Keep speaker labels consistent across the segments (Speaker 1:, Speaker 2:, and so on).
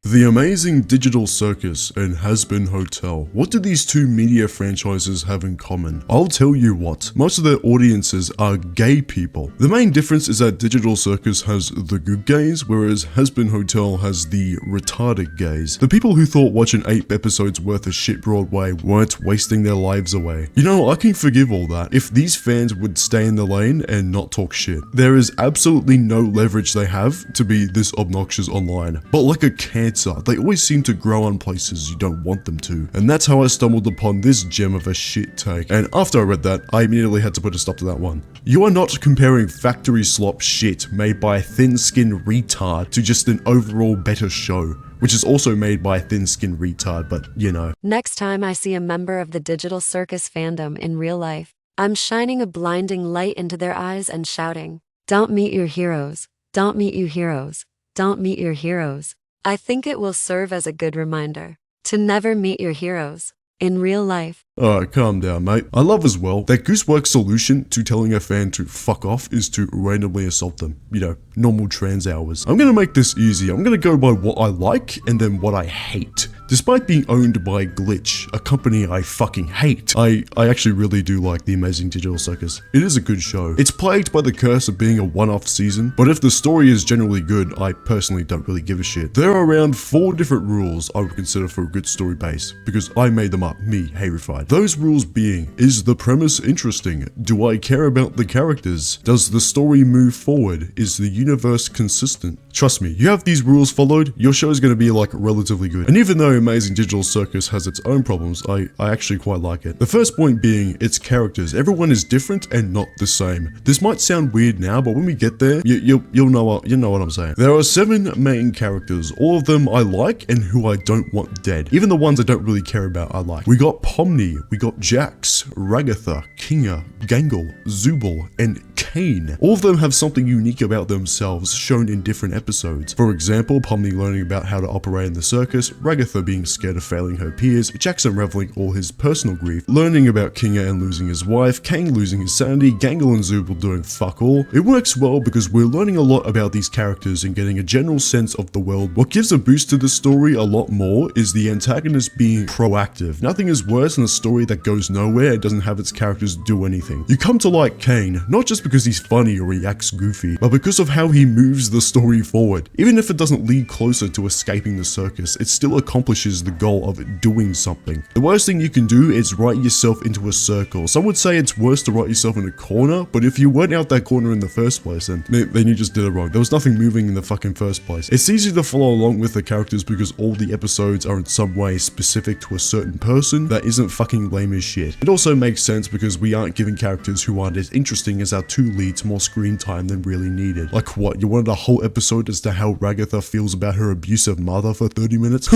Speaker 1: The Amazing Digital Circus and Hazbin Hotel. What do these two media franchises have in common? I'll tell you what, most of their audiences are gay people. The main difference is that Digital Circus has the good gays, whereas Hazbin Hotel has the retarded gays. The people who thought watching 8 episodes worth of shit Broadway weren't wasting their lives away. You know, I can forgive all that if these fans would stay in the lane and not talk shit. There is absolutely no leverage they have to be this obnoxious online, but like a cancer, they always seem to grow on places you don't want them to. And that's how I stumbled upon this gem of a shit take. And after I read that, I immediately had to put a stop to that one. You are not comparing factory slop shit made by a thin-skinned retard to just an overall better show, which is also made by a thin-skinned retard, but you know.
Speaker 2: Next time I see a member of the Digital Circus fandom in real life, I'm shining a blinding light into their eyes and shouting, "Don't meet your heroes. Don't meet you heroes. Don't meet your heroes." I think it will serve as a good reminder to never meet your heroes in real life.
Speaker 1: Alright, calm down, mate. I love as well that Gooseworks' solution to telling a fan to fuck off is to randomly assault them. You know, normal trans hours. I'm gonna make this easy. I'm gonna go by what I like and then what I hate. Despite being owned by Glitch, a company I fucking hate, I actually really do like The Amazing Digital Circus. It is a good show. It's plagued by the curse of being a one-off season, but if the story is generally good, I personally don't really give a shit. There are around 4 different rules I would consider for a good story base, because I made them up, me, Hayrified. Those rules being, is the premise interesting? Do I care about the characters? Does the story move forward? Is the universe consistent? Trust me, you have these rules followed, your show is going to be like relatively good. And even though Amazing Digital Circus has its own problems, I actually quite like it. The first point being its characters. Everyone is different and not the same. This might sound weird now, but when we get there, you'll know what I'm saying. There are 7 main characters. All of them I like and who I don't want dead. Even the ones I don't really care about I like. We got Pomni, we got Jax, Ragatha, Kinga, Gangle, Zubul, and Kane. All of them have something unique about themselves shown in different episodes. For example, Pomni learning about how to operate in the circus, Ragatha being scared of failing her peers, Jax unraveling all his personal grief, learning about Kinga and losing his wife, Kane losing his sanity, Gangle and Zubul doing fuck all. It works well because we're learning a lot about these characters and getting a general sense of the world. What gives a boost to the story a lot more is the antagonist being proactive. Nothing is worse than a story that goes nowhere and doesn't have its characters do anything. You come to like Kane, not just because he's funny or he acts goofy, but because of how he moves the story forward. Even if it doesn't lead closer to escaping the circus, it still accomplishes the goal of doing something. The worst thing you can do is write yourself into a circle. Some would say it's worse to write yourself in a corner, but if you weren't out that corner in the first place, then you just did it wrong. There was nothing moving in the fucking first place. It's easy to follow along with the characters because all the episodes are in some way specific to a certain person that isn't fucking lame as shit. It also makes sense because we aren't giving characters who aren't as interesting as our 2 leads more screen time than really needed. Like what, you wanted a whole episode as to how Ragatha feels about her abusive mother for 30 minutes?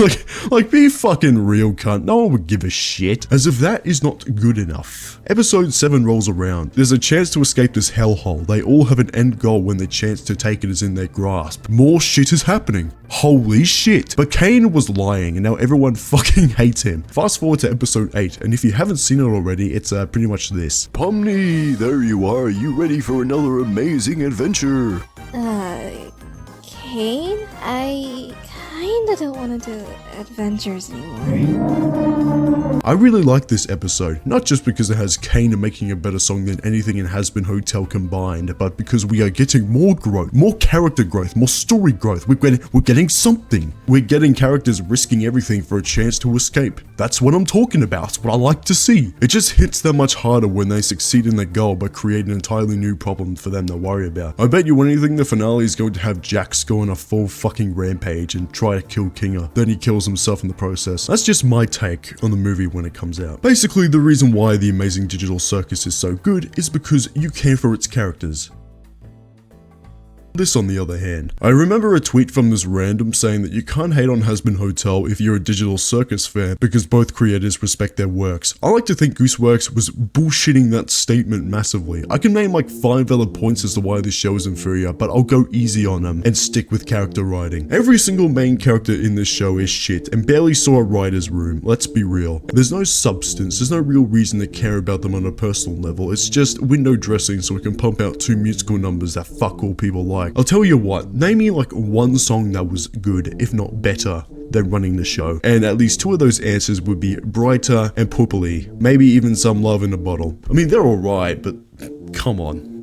Speaker 1: like be fucking real, cunt. No one would give a shit. As if that is not good enough. Episode 7 rolls around. There's a chance to escape this hellhole. They all have an end goal when the chance to take it is in their grasp. More shit is happening. Holy shit. But Kane was lying and now everyone fucking hates him. Fast forward to episode 8, and if you haven't seen it already, it's pretty much this. Pomni, there you are. You ready for another amazing adventure?
Speaker 3: Kane? I kinda don't want to do adventures anymore.
Speaker 1: I really like this episode, not just because it has Kane making a better song than anything in Hazbin Hotel combined, but because we are getting more growth, more character growth, more story growth. We're getting something. We're getting characters risking everything for a chance to escape. That's what I'm talking about, what I like to see. It just hits that much harder when they succeed in their goal by creating an entirely new problem for them to worry about. I bet you anything the finale is going to have Jax go on a full fucking rampage and try to kill Kinga. Then he kills himself in the process. That's just my take on the movie when it comes out. Basically, the reason why The Amazing Digital Circus is so good is because you care for its characters. This on the other hand, I remember a tweet from this random saying that you can't hate on Hazbin Hotel if you're a Digital Circus fan because both creators respect their works. I like to think Gooseworks was bullshitting that statement massively. I can name like 5 valid points as to why this show is inferior, but I'll go easy on them and stick with character writing. Every single main character in this show is shit and barely saw a writer's room, let's be real. There's no substance, there's no real reason to care about them on a personal level, it's just window dressing so we can pump out 2 musical numbers that fuck all people like. like? I'll tell you what, name me like one song that was good, if not better, than Running the Show. And at least 2 of those answers would be Brighter and Purpley. Maybe even Some Love in a Bottle. I mean, they're alright, but come on.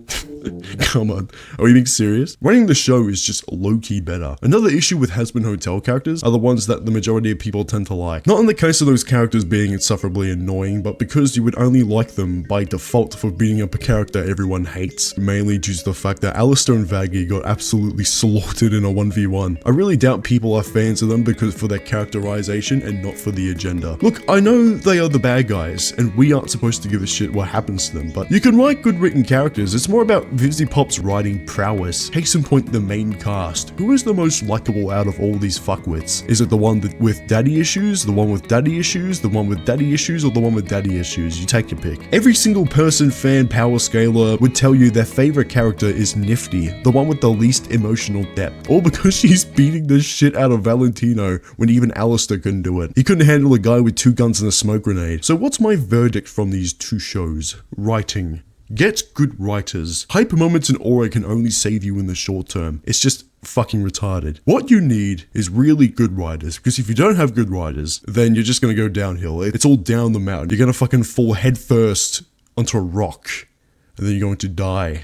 Speaker 1: Come on, are we being serious? Running the Show is just low-key better. Another issue with Hazbin Hotel characters are the ones that the majority of people tend to like. Not in the case of those characters being insufferably annoying, but because you would only like them by default for beating up a character everyone hates, mainly due to the fact that Alistair and Vaggie got absolutely slaughtered in a 1v1. I really doubt people are fans of them because for their characterization and not for the agenda. Look, I know they are the bad guys, and we aren't supposed to give a shit what happens to them, but you can write good written characters. It's more about Vivzy Pop's writing prowess. Case in point, the main cast. Who is the most likable out of all these fuckwits? Is it the one with daddy issues, the one with daddy issues, the one with daddy issues, or the one with daddy issues? You take your pick. Every single person fan power scaler would tell you their favorite character is Nifty, the one with the least emotional depth. All because she's beating the shit out of Valentino when even Alistair couldn't do it. He couldn't handle a guy with 2 guns and a smoke grenade. So what's my verdict from these 2 shows? Writing. Get good writers. Hyper moments and aura can only save you in the short term. It's just fucking retarded. What you need is really good writers, because if you don't have good writers, then you're just gonna go downhill. It's all down the mountain. You're gonna fucking fall head first onto a rock, and then you're going to die.